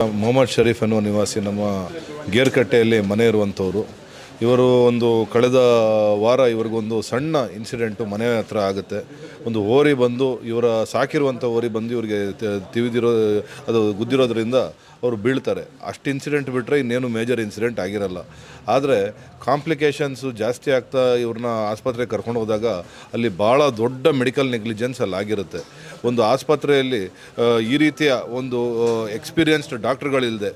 ಮೊಹಮ್ಮದ್ ಶರೀಫ್ ಅನ್ನುವ ನಿವಾಸಿ ನಮ್ಮ ಗೇರ್ಕಟ್ಟೆಯಲ್ಲಿ ಮನೆ ಇರುವಂಥವ್ರು. ಇವರು ಒಂದು ಕಳೆದ ವಾರ ಇವ್ರಿಗೊಂದು ಸಣ್ಣ ಇನ್ಸಿಡೆಂಟು ಮನೆ ಹತ್ರ ಆಗುತ್ತೆ. ಒಂದು ಹೋರಿ ಬಂದು ಇವರ ಸಾಕಿರುವಂಥ ಹೋರಿ ಬಂದು ಇವರಿಗೆ ತಿವಿದಿರೋ ಅದು ಗುದ್ದಿರೋದ್ರಿಂದ ಅವರು ಬೀಳ್ತಾರೆ. ಅಷ್ಟು ಇನ್ಸಿಡೆಂಟ್ ಬಿಟ್ಟರೆ ಇನ್ನೇನು ಮೇಜರ್ ಇನ್ಸಿಡೆಂಟ್ ಆಗಿರಲ್ಲ. ಆದರೆ ಕಾಂಪ್ಲಿಕೇಶನ್ಸು ಜಾಸ್ತಿ ಆಗ್ತಾ ಇವ್ರನ್ನ ಆಸ್ಪತ್ರೆಗೆ ಕರ್ಕೊಂಡು ಹೋದಾಗ ಅಲ್ಲಿ ಭಾಳ ದೊಡ್ಡ ಮೆಡಿಕಲ್ ನೆಗ್ಲಿಜೆನ್ಸ್ ಅಲ್ಲಿ ಆಗಿರುತ್ತೆ. ಒಂದು ಆಸ್ಪತ್ರೆಯಲ್ಲಿ ಈ ರೀತಿಯ ಒಂದು ಎಕ್ಸ್ಪೀರಿಯನ್ಸ್ಡ್ ಡಾಕ್ಟ್ರುಗಳಿಲ್ಲದೆ,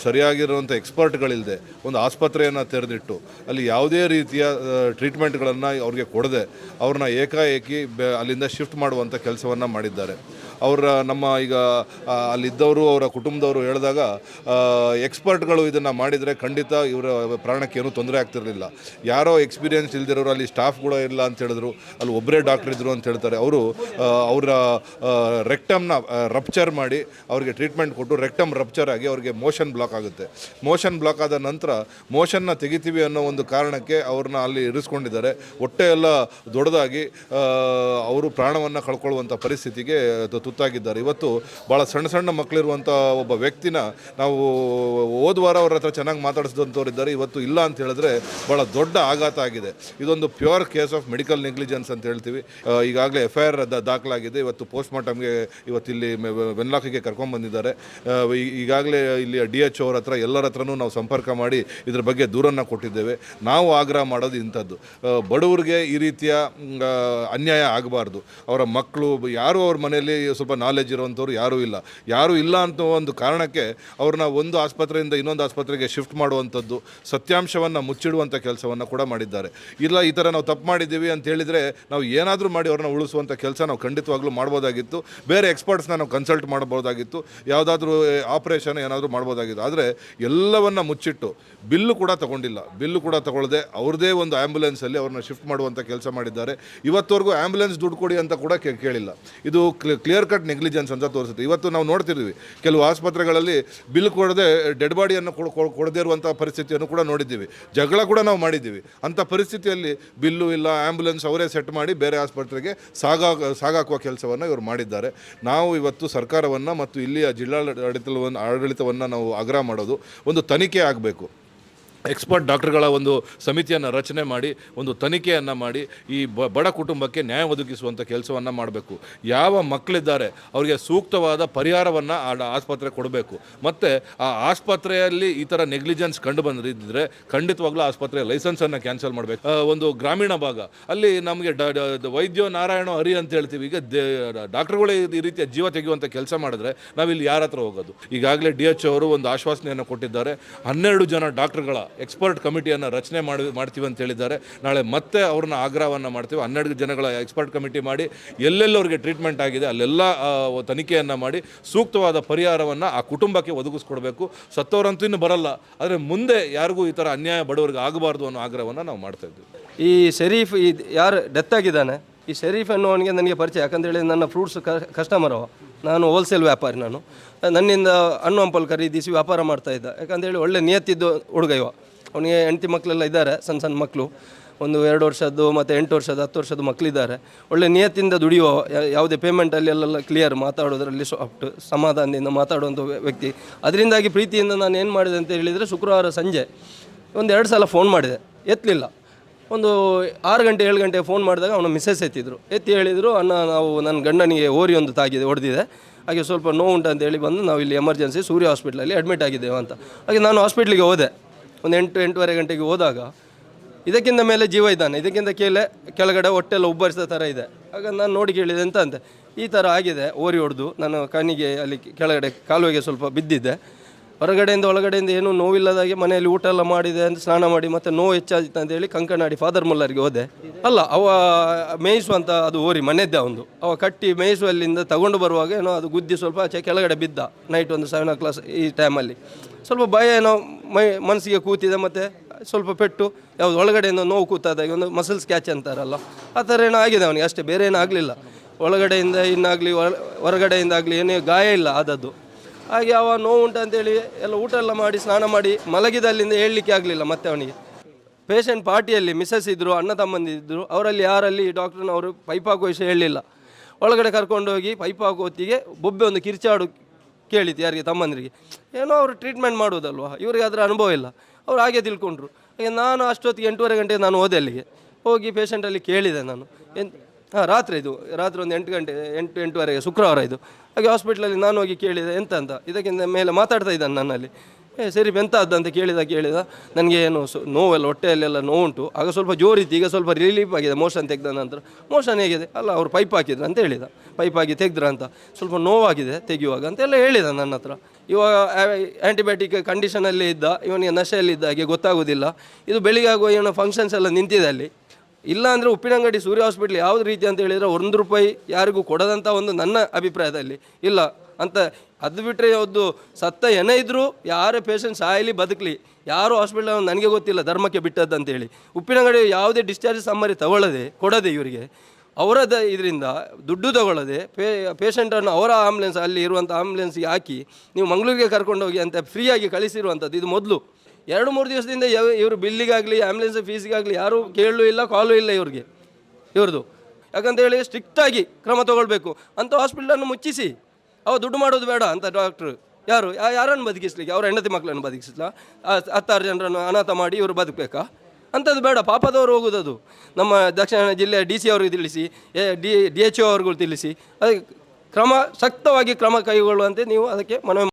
ಸರಿಯಾಗಿರುವಂಥ ಎಕ್ಸ್ಪರ್ಟ್ಗಳಿಲ್ಲದೆ ಒಂದು ಆಸ್ಪತ್ರೆಯನ್ನು ತೆರೆದಿಟ್ಟು ಅಲ್ಲಿ ಯಾವುದೇ ರೀತಿಯ ಟ್ರೀಟ್ಮೆಂಟ್ಗಳನ್ನು ಅವ್ರಿಗೆ ಕೊಡದೆ ಅವ್ರನ್ನ ಏಕಾಏಕಿ ಅಲ್ಲಿಂದ ಶಿಫ್ಟ್ ಮಾಡುವಂಥ ಕೆಲಸವನ್ನು ಮಾಡಿದ್ದಾರೆ. ನಮ್ಮ ಈಗ ಅಲ್ಲಿದ್ದವರು ಅವರ ಕುಟುಂಬದವರು ಹೇಳಿದಾಗ ಎಕ್ಸ್ಪರ್ಟ್ಗಳು ಇದನ್ನು ಮಾಡಿದರೆ ಖಂಡಿತ ಇವರ ಪ್ರಾಣಕ್ಕೆ ಏನೂ ತೊಂದರೆ ಆಗ್ತಿರಲಿಲ್ಲ. ಯಾರೋ ಎಕ್ಸ್ಪೀರಿಯನ್ಸ್ ಇಲ್ದಿರೋರು ಅಲ್ಲಿ ಸ್ಟಾಫ್ ಕೂಡ ಇಲ್ಲ ಅಂತ ಹೇಳಿದ್ರು. ಅಲ್ಲಿ ಒಬ್ಬರೇ ಡಾಕ್ಟ್ರ್ ಇದ್ದರು ಅಂತ ಹೇಳ್ತಾರೆ. ಅವರು ಅವರ ರೆಕ್ಟಮ್ನ ರಪ್ಚರ್ ಮಾಡಿ ಅವ್ರಿಗೆ ಟ್ರೀಟ್ಮೆಂಟ್ ಕೊಟ್ಟು ರೆಕ್ಟಮ್ ರಪ್ಚರ್ ಆಗಿ ಅವ್ರಿಗೆ ಮೋಷನ್ ಬ್ಲಾಕ್ ಆಗುತ್ತೆ. ಮೋಷನ್ ಬ್ಲಾಕ್ ಆದ ನಂತರ ಮೋಷನ್ನ ತೆಗಿತೀವಿ ಅನ್ನೋ ಒಂದು ಕಾರಣಕ್ಕೆ ಅವ್ರನ್ನ ಅಲ್ಲಿ ಇರಿಸ್ಕೊಂಡಿದ್ದಾರೆ. ಹೊಟ್ಟೆ ಎಲ್ಲ ದೊಡ್ಡದಾಗಿ ಅವರು ಪ್ರಾಣವನ್ನು ಕಳ್ಕೊಳ್ಳುವಂಥ ಪರಿಸ್ಥಿತಿಗೆ ತುತ್ತಾಗಿದ್ದಾರೆ. ಇವತ್ತು ಭಾಳ ಸಣ್ಣ ಸಣ್ಣ ಮಕ್ಕಳಿರುವಂಥ ಒಬ್ಬ ವ್ಯಕ್ತಿನ ನಾವು ಹೋದ ವಾರ ಅವ್ರ ಹತ್ರ ಚೆನ್ನಾಗಿ ಮಾತಾಡಿಸಿದಂಥವ್ರು ಇದ್ದಾರೆ. ಇವತ್ತು ಇಲ್ಲ ಅಂತ ಹೇಳಿದ್ರೆ ಭಾಳ ದೊಡ್ಡ ಆಘಾತ ಆಗಿದೆ. ಇದೊಂದು pure case of medical negligence ಅಂತ ಹೇಳ್ತೀವಿ. ಈಗಾಗಲೇ FIR ದಾಖಲಾಗಿದೆ. ಇವತ್ತು ಪೋಸ್ಟ್ಮಾರ್ಟಮ್ಗೆ ಇವತ್ತಿಲ್ಲಿ ವೆನ್ಲಾಕಿಗೆ ಕರ್ಕೊಂಡ್ಬಂದಿದ್ದಾರೆ. ಈಗಾಗಲೇ ಇಲ್ಲಿ DHO ಅವ್ರ ಹತ್ರ ಎಲ್ಲರ ಹತ್ರನೂ ನಾವು ಸಂಪರ್ಕ ಮಾಡಿ ಇದ್ರ ಬಗ್ಗೆ ದೂರನ್ನು ಕೊಟ್ಟಿದ್ದೇವೆ. ನಾವು ಆಗ್ರಹ ಮಾಡೋದು ಇಂಥದ್ದು, ಬಡವರಿಗೆ ಈ ರೀತಿಯ ಅನ್ಯಾಯ ಆಗಬಾರ್ದು. ಅವರ ಮಕ್ಕಳು ಯಾರು ಅವ್ರ ಮನೆಯಲ್ಲಿ ಸ್ವಲ್ಪ ನಾಲೆಜ್ ಇರುವಂಥವ್ರು ಯಾರೂ ಇಲ್ಲ ಅಂತ ಒಂದು ಕಾರಣಕ್ಕೆ ಅವ್ರನ್ನ ಒಂದು ಆಸ್ಪತ್ರೆಯಿಂದ ಇನ್ನೊಂದು ಆಸ್ಪತ್ರೆಗೆ ಶಿಫ್ಟ್ ಮಾಡುವಂಥದ್ದು, ಸತ್ಯಾಂಶವನ್ನು ಮುಚ್ಚಿಡುವಂಥ ಕೆಲಸವನ್ನು ಕೂಡ ಮಾಡಿದ್ದಾರೆ. ಇಲ್ಲ ಈ ಥರ ನಾವು ತಪ್ಪು ಮಾಡಿದ್ದೀವಿ ಅಂತ ಹೇಳಿದರೆ ನಾವು ಏನಾದರೂ ಮಾಡಿ ಅವ್ರನ್ನ ಉಳಿಸುವಂಥ ಕೆಲಸ ನಾವು ಖಂಡಿತವಾಗ್ಲೂ ಮಾಡ್ಬೋದಾಗಿತ್ತು. ಬೇರೆ ಎಕ್ಸ್ಪರ್ಟ್ಸ್ನ ನಾವು ಕನ್ಸಲ್ಟ್ ಮಾಡ್ಬೋದಾಗಿತ್ತು. ಯಾವುದಾದ್ರೂ ಆಪ್ರೇಷನ್ ಏನಾದರೂ ಮಾಡ್ಬೋದಾಗಿತ್ತು. ಆದರೆ ಎಲ್ಲವನ್ನ ಮುಚ್ಚಿಟ್ಟು ಬಿಲ್ಲು ಕೂಡ ತಗೊಳ್ಳದೆ ಅವ್ರದ್ದೇ ಒಂದು ಆ್ಯಂಬುಲೆನ್ಸಲ್ಲಿ ಅವ್ರನ್ನ ಶಿಫ್ಟ್ ಮಾಡುವಂಥ ಕೆಲಸ ಮಾಡಿದ್ದಾರೆ. ಇವತ್ತವರೆಗೂ ಆ್ಯಂಬುಲೆನ್ಸ್ ದುಡ್ಡು ಕೊಡಿ ಅಂತ ಕೂಡ ಕೇಳಿಲ್ಲ. ಇದು ಕ್ಲಿಯರ್ ಕಟ್ ನೆಗ್ಲಿಜೆನ್ಸ್ ಅಂತ ತೋರಿಸುತ್ತೆ. ಇವತ್ತು ನಾವು ನೋಡ್ತಿದ್ದೀವಿ ಕೆಲವು ಆಸ್ಪತ್ರೆಗಳಲ್ಲಿ ಬಿಲ್ ಕೊಡದೆ ಡೆಡ್ ಬಾಡಿಯನ್ನು ಕೊಡದೇ ಇರುವಂಥ ಪರಿಸ್ಥಿತಿಯನ್ನು ಕೂಡ ನೋಡಿದ್ದೀವಿ. ಜಗಳ ಕೂಡ ನಾವು ಮಾಡಿದ್ದೀವಿ. ಅಂಥ ಪರಿಸ್ಥಿತಿಯಲ್ಲಿ ಬಿಲ್ಲು ಇಲ್ಲ, ಆ್ಯಂಬುಲೆನ್ಸ್ ಅವರೇ ಸೆಟ್ ಮಾಡಿ ಬೇರೆ ಆಸ್ಪತ್ರೆಗೆ ಸಾಗಾಕುವ ಕೆಲಸವನ್ನು ಇವರು ಮಾಡಿದ್ದಾರೆ. ನಾವು ಇವತ್ತು ಸರ್ಕಾರವನ್ನು ಮತ್ತು ಇಲ್ಲಿಯ ಆಡಳಿತವನ್ನು ನಾವು ಆಗ್ರಹ ಮಾಡೋದು, ಒಂದು ತನಿಖೆ ಆಗಬೇಕು. ಎಕ್ಸ್ಪರ್ಟ್ ಡಾಕ್ಟರ್ಗಳ ಒಂದು ಸಮಿತಿಯನ್ನು ರಚನೆ ಮಾಡಿ ಒಂದು ತನಿಖೆಯನ್ನು ಮಾಡಿ ಈ ಬಡ ಕುಟುಂಬಕ್ಕೆ ನ್ಯಾಯ ಒದಗಿಸುವಂಥ ಕೆಲಸವನ್ನು ಮಾಡಬೇಕು. ಯಾವ ಮಕ್ಕಳಿದ್ದಾರೆ ಅವರಿಗೆ ಸೂಕ್ತವಾದ ಪರಿಹಾರವನ್ನು ಆಸ್ಪತ್ರೆ ಕೊಡಬೇಕು. ಮತ್ತು ಆ ಆಸ್ಪತ್ರೆಯಲ್ಲಿ ಈ ಥರ ನೆಗ್ಲಿಜೆನ್ಸ್ ಕಂಡು ಬಂದಿದ್ದರೆ ಖಂಡಿತವಾಗ್ಲೂ ಆಸ್ಪತ್ರೆಯ ಲೈಸೆನ್ಸನ್ನು ಕ್ಯಾನ್ಸಲ್ ಮಾಡಬೇಕು. ಒಂದು ಗ್ರಾಮೀಣ ಭಾಗ ಅಲ್ಲಿ ನಮಗೆ ವೈದ್ಯೋ ನಾರಾಯಣ ಹರಿ ಅಂತ ಹೇಳ್ತೀವಿ. ಈಗ ಡಾಕ್ಟರ್ಗಳೇ ಈ ರೀತಿಯ ಜೀವ ತೆಗೆಯುವಂಥ ಕೆಲಸ ಮಾಡಿದ್ರೆ ನಾವಿಲ್ಲಿ ಯಾರ ಹತ್ರ ಹೋಗೋದು? ಈಗಾಗಲೇ DHO ಅವರು ಒಂದು ಆಶ್ವಾಸನೆಯನ್ನು ಕೊಟ್ಟಿದ್ದಾರೆ. 12 ಜನ ಡಾಕ್ಟರ್ಗಳ ಎಕ್ಸ್ಪರ್ಟ್ ಕಮಿಟಿಯನ್ನು ರಚನೆ ಮಾಡ್ತೀವಿ ಅಂತ ಹೇಳಿದ್ದಾರೆ. ನಾಳೆ ಮತ್ತೆ ಅವ್ರನ್ನ ಆಗ್ರಹವನ್ನು ಮಾಡ್ತೀವಿ. 12 ಜನಗಳ ಎಕ್ಸ್ಪರ್ಟ್ ಕಮಿಟಿ ಮಾಡಿ ಎಲ್ಲೆಲ್ಲವ್ರಿಗೆ ಟ್ರೀಟ್ಮೆಂಟ್ ಆಗಿದೆ ಅಲ್ಲೆಲ್ಲ ತನಿಖೆಯನ್ನು ಮಾಡಿ ಸೂಕ್ತವಾದ ಪರಿಹಾರವನ್ನು ಆ ಕುಟುಂಬಕ್ಕೆ ಒದಗಿಸ್ಕೊಡ್ಬೇಕು. ಸತ್ತವರಂತೂ ಇನ್ನು ಬರಲ್ಲ, ಆದರೆ ಮುಂದೆ ಯಾರಿಗೂ ಈ ಥರ ಅನ್ಯಾಯ ಬಡವರಿಗೆ ಆಗಬಾರ್ದು ಅನ್ನೋ ಆಗ್ರಹವನ್ನು ನಾವು ಮಾಡ್ತಾ ಇದ್ದೀವಿ. ಈ ಶರೀಫ್ ಯಾರು ಡೆತ್ ಆಗಿದ್ದಾನೆ, ಈ ಶರೀಫ್ ಅನ್ನೋವನಿಗೆ ನನಗೆ ಪರಿಚಯ. ಯಾಕಂತೇಳಿ ನನ್ನ ಫ್ರೂಟ್ಸ್ ಕಸ್ಟಮರ್ ಅವ. ನಾನು ಹೋಲ್ಸೇಲ್ ವ್ಯಾಪಾರಿ. ನನ್ನಿಂದ ಹಣ್ಣು ಹಂಪಲು ಖರೀದಿಸಿ ವ್ಯಾಪಾರ ಮಾಡ್ತಾಯಿದ್ದ. ಯಾಕಂತೇಳಿ ಒಳ್ಳೆ ನಿಯತ್ತಿದ್ದು ಹುಡುಗ ಇವ. ಅವನಿಗೆ ಹೆಂಡತಿ ಮಕ್ಕಳೆಲ್ಲ ಇದ್ದಾರೆ, ಸಣ್ಣ ಮಕ್ಕಳು, ಒಂದು 2 ವರ್ಷದ್ದು ಮತ್ತು 8 ವರ್ಷದ 10 ವರ್ಷದ ಮಕ್ಕಳಿದ್ದಾರೆ. ಒಳ್ಳೆ ನಿಯತ್ತಿಂದ ದುಡಿಯುವ, ಯಾವುದೇ ಪೇಮೆಂಟಲ್ಲಿ ಎಲ್ಲ ಕ್ಲಿಯರ್, ಮಾತಾಡೋದ್ರಲ್ಲಿ ಸಾಫ್ಟ್, ಸಮಾಧಾನದಿಂದ ಮಾತಾಡುವಂಥ ವ್ಯಕ್ತಿ. ಅದರಿಂದಾಗಿ ಪ್ರೀತಿಯಿಂದ ನಾನು ಏನು ಮಾಡಿದೆ ಅಂತ ಹೇಳಿದರೆ, ಶುಕ್ರವಾರ ಸಂಜೆ ಒಂದು 2 ಸಲ ಫೋನ್ ಮಾಡಿದೆ, ಎತ್ತಲಿಲ್ಲ. ಒಂದು 6 ಗಂಟೆ 7 ಗಂಟೆಗೆ ಫೋನ್ ಮಾಡಿದಾಗ ಅವನ ಮಿಸ್ಸಸ್ ಎತ್ತಿ ಹೇಳಿದರು, ಅಣ್ಣ ನಾವು ನನ್ನ ಗಂಡನಿಗೆ ಓರಿ ಒಂದು ಹೊಡೆದಿದೆ, ಹಾಗೆ ಸ್ವಲ್ಪ ನೋವು ಉಂಟು ಅಂತೇಳಿ ಬಂದು ನಾವು ಇಲ್ಲಿ ಎಮರ್ಜೆನ್ಸಿ ಸೂರ್ಯ ಹಾಸ್ಪಿಟ್ಲಲ್ಲಿ ಅಡ್ಮಿಟ್ ಆಗಿದ್ದೇವೆ ಅಂತ. ಹಾಗೆ ನಾನು ಹಾಸ್ಪಿಟ್ಲಿಗೆ ಹೋದೆ. ಒಂದು 8-8:30 ಗಂಟೆಗೆ ಹೋದಾಗ ಇದಕ್ಕಿಂತ ಮೇಲೆ ಜೀವ ಇದ್ದಾನೆ, ಇದಕ್ಕಿಂತ ಕೆಳಗಡೆ ಹೊಟ್ಟೆಲ್ಲ ಉಬ್ಬರಿಸಿದ ಥರ ಇದೆ. ಆಗ ನಾನು ನೋಡಿ ಕೇಳಿದೆ ಎಂತ ಅಂತ, ಈ ಥರ ಆಗಿದೆ, ಓರಿ ಹೊಡೆದು ನಾನು ಕಣ್ಣಿಗೆ ಅಲ್ಲಿ ಕೆಳಗಡೆ ಕಾಲುವೆಗೆ ಸ್ವಲ್ಪ ಬಿದ್ದಿದ್ದೆ. ಒಳಗಡೆಯಿಂದ ಏನೂ ನೋವಿಲ್ಲದಾಗಿ ಮನೆಯಲ್ಲಿ ಊಟ ಎಲ್ಲ ಮಾಡಿದೆ ಅಂತ ಸ್ನಾನ ಮಾಡಿ ಮತ್ತೆ ನೋವು ಹೆಚ್ಚಾಗಿತ್ತು ಅಂತೇಳಿ ಕಂಕನಾಡಿ ಫಾದರ್ ಮುಲ್ಲರಿಗೆ ಹೋದೆ. ಅಲ್ಲ, ಅವ ಮೇಯಿಸುವಂಥ ಅದು ಓರಿ ಮನೆಯದ್ದೇ ಒಂದು. ಅವ ಕಟ್ಟಿ ಮೇಯಿಸುವಲ್ಲಿಂದ ತಗೊಂಡು ಬರುವಾಗ ಏನೋ ಅದು ಗುದ್ದಿ ಸ್ವಲ್ಪ ಆಚೆ ಕೆಳಗಡೆ ಬಿದ್ದ. ನೈಟ್ ಒಂದು 7 o'clock ಈ ಟೈಮಲ್ಲಿ ಸ್ವಲ್ಪ ಭಯ ಏನೋ ಮನಸ್ಸಿಗೆ ಕೂತಿದೆ. ಮತ್ತು ಸ್ವಲ್ಪ ಪೆಟ್ಟು ಯಾವುದು ಒಳಗಡೆಯಿಂದ ನೋವು ಕೂತಾದಾಗ ಒಂದು ಮಸಲ್ಸ್ ಕ್ಯಾಚ್ ಅಂತಾರಲ್ಲ, ಆ ಥರ ಏನೋ ಆಗಿದೆ ಅವನಿಗೆ, ಅಷ್ಟೇ, ಬೇರೆ ಏನೂ ಆಗಲಿಲ್ಲ. ಒಳಗಡೆಯಿಂದ ಇನ್ನಾಗಲಿ ಹೊರಗಡೆಯಿಂದ ಆಗಲಿ ಏನೇ ಗಾಯ ಇಲ್ಲ ಆದದ್ದು. ಹಾಗೆ ಅವ ನೋವು ಉಂಟು ಅಂತೇಳಿ ಎಲ್ಲ ಊಟ ಎಲ್ಲ ಮಾಡಿ ಸ್ನಾನ ಮಾಡಿ ಮಲಗಿದಲ್ಲಿಂದ ಹೇಳಲಿಕ್ಕೆ ಆಗಲಿಲ್ಲ. ಮತ್ತೆ ಅವನಿಗೆ ಪೇಷಂಟ್ ಪಾರ್ಟಿಯಲ್ಲಿ ಮಿಸ್ಸಸ್ ಇದ್ದರು, ಅಣ್ಣ ತಮ್ಮಂದಿದ್ದರು. ಅವರಲ್ಲಿ ಯಾರಲ್ಲಿ ಡಾಕ್ಟ್ರನವರು ಪೈಪ್ ಹಾಕುವ ವಿಷಯ ಹೇಳಲಿಲ್ಲ. ಒಳಗಡೆ ಕರ್ಕೊಂಡೋಗಿ ಪೈಪ್ ಹಾಕೋ ಹೊತ್ತಿಗೆ ಬೊಬ್ಬೆ ಒಂದು ಕೇಳಿದ್ದು ಯಾರಿಗೆ ತಮ್ಮಂದರಿಗೆ, ಏನೋ ಅವರು ಟ್ರೀಟ್ಮೆಂಟ್ ಮಾಡೋದಲ್ವ, ಇವರಿಗೆ ಅದರ ಅನುಭವ ಇಲ್ಲ, ಅವ್ರು ಹಾಗೆ ತಿಳ್ಕೊಂಡ್ರು. ಹಾಗೆ ನಾನು ಅಷ್ಟೊತ್ತಿಗೆ 8:30 ಗಂಟೆಗೆ ನಾನು ಹೋದೆ ಅಲ್ಲಿಗೆ, ಹೋಗಿ ಪೇಷಂಟಲ್ಲಿ ಕೇಳಿದೆ ನಾನು ರಾತ್ರಿ ಒಂದು 8 ಗಂಟೆ 8:30 ಶುಕ್ರವಾರ ಇದು. ಹಾಗೆ ಹಾಸ್ಪಿಟ್ಲಲ್ಲಿ ನಾನು ಹೋಗಿ ಕೇಳಿದೆ ಎಂತ ಅಂತ, ಇದಕ್ಕಿಂತ ಮೇಲೆ ಮಾತಾಡ್ತಾ ಇದ್ದಾನೆ ನನ್ನಲ್ಲಿ. ಸರಿ ಎಂತ ಅಂತ ಕೇಳಿದ ನನಗೆ ಏನು ನೋವೆಲ್ಲ ಹೊಟ್ಟೆಯಲ್ಲೆಲ್ಲ ನೋವುಂಟು, ಆಗ ಸ್ವಲ್ಪ ಜೋರಿತ್ತು, ಈಗ ಸ್ವಲ್ಪ ರಿಲೀಫ್ ಆಗಿದೆ ಮೋಷನ್ ತೆಗೆದ ನಂತರ. ಮೋಷನ್ ಹೇಗಿದೆ ಅಲ್ಲ, ಅವರು ಪೈಪ್ ಹಾಕಿದ್ರು ಅಂತ ಹೇಳಿದ, ಪೈಪ್ ಹಾಕಿ ತೆಗೆದ್ರ ಅಂತ, ಸ್ವಲ್ಪ ನೋವಾಗಿದೆ ತೆಗೆಯುವಾಗ ಅಂತೆಲ್ಲ ಹೇಳಿದ ನನ್ನ ಹತ್ರ. ಇವಾಗ ಆ್ಯಂಟಿಬಯೋಟಿಕ್ ಕಂಡೀಷನಲ್ಲಿ ಇದ್ದ, ಇವನಿಗೆ ನಶೆಯಲ್ಲಿದ್ದ ಹಾಗೆ ಗೊತ್ತಾಗೋದಿಲ್ಲ. ಇದು ಬೆಳಿಗ್ಗೆ ಆಗುವ ಏನೋ ಫಂಕ್ಷನ್ಸ್ ಎಲ್ಲ ನಿಂತಿದೆ ಅಲ್ಲಿ. ಇಲ್ಲ ಅಂದರೆ ಉಪ್ಪಿನಂಗಡಿ ಸೂರ್ಯ ಹಾಸ್ಪಿಟ್ಲ್ ಯಾವುದು ರೀತಿ ಅಂತ ಹೇಳಿದರೆ ₹1 ಯಾರಿಗೂ ಕೊಡದಂಥ ಒಂದು ನನ್ನ ಅಭಿಪ್ರಾಯದಲ್ಲಿ ಇಲ್ಲ ಅಂತ. ಅದು ಬಿಟ್ಟರೆ ಒಂದು ಸತ್ತ ಏನೇ ಇದ್ದರೂ ಯಾರೇ ಪೇಷಂಟ್ ಸಾಯಲಿ ಬದುಕಲಿ, ಯಾರು ಹಾಸ್ಪಿಟ್ಲ್ ನನಗೆ ಗೊತ್ತಿಲ್ಲ ಧರ್ಮಕ್ಕೆ ಬಿಟ್ಟದ್ದು ಅಂತೇಳಿ. ಉಪ್ಪಿನಂಗಡಿ ಯಾವುದೇ ಡಿಸ್ಚಾರ್ಜ್ ಸಮ್ಮರಿ ಕೊಡದೆ ಇವರಿಗೆ ಅವರದ ಇದರಿಂದ ದುಡ್ಡು ತಗೊಳ್ಳದೆ ಪೇಷಂಟನ್ನು ಅವರ ಆಂಬುಲೆನ್ಸ್ ಅಲ್ಲಿ ಇರುವಂಥ ಆಂಬುಲೆನ್ಸ್ಗೆ ಹಾಕಿ ನೀವು ಮಂಗಳೂರಿಗೆ ಕರ್ಕೊಂಡು ಹೋಗಿ ಅಂತ ಫ್ರೀಯಾಗಿ ಕಳಿಸಿರುವಂಥದ್ದು. ಇದು ಮೊದಲು 2-3 ದಿವಸದಿಂದ ಇವರು ಬಿಲ್ಲಿಗಾಗಲಿ ಆ್ಯಂಬುಲೆನ್ಸ್ ಫೀಸಿಗಾಗಲಿ ಯಾರೂ ಕೇಳಲೂ ಇಲ್ಲ, ಕಾಲೂ ಇಲ್ಲ ಇವ್ರದ್ದು. ಯಾಕಂತೇಳಿ ಸ್ಟ್ರಿಕ್ಟಾಗಿ ಕ್ರಮ ತೊಗೊಳ್ಬೇಕು ಅಂತ ಹಾಸ್ಪಿಟ್ಲನ್ನು ಮುಚ್ಚಿಸಿ ಅವ ದುಡ್ಡು ಮಾಡೋದು ಬೇಡ ಅಂತ ಡಾಕ್ಟ್ರು. ಯಾರನ್ನು ಬದುಕಿಸ್ಲಿಕ್ಕೆ, ಅವ್ರ ಹೆಂಡತಿ ಮಕ್ಕಳನ್ನು ಬದುಕಿಸ್ಲಾ, 10-6 ಜನರನ್ನು ಅನಾಥ ಮಾಡಿ ಇವರು ಬದುಕಬೇಕಾ? ಅಂಥದ್ದು ಬೇಡ, ಪಾಪದವರು ಹೋಗೋದು. ನಮ್ಮ ದಕ್ಷಿಣ ಜಿಲ್ಲೆಯ DC ಅವ್ರಿಗೆ ತಿಳಿಸಿ, DHO ಅವ್ರಿಗೂ ತಿಳಿಸಿ, ಅದಕ್ಕೆ ಶಕ್ತವಾಗಿ ಕ್ರಮ ಕೈಗೊಳ್ಳುವಂತೆ ನೀವು ಅದಕ್ಕೆ ಮನವಿ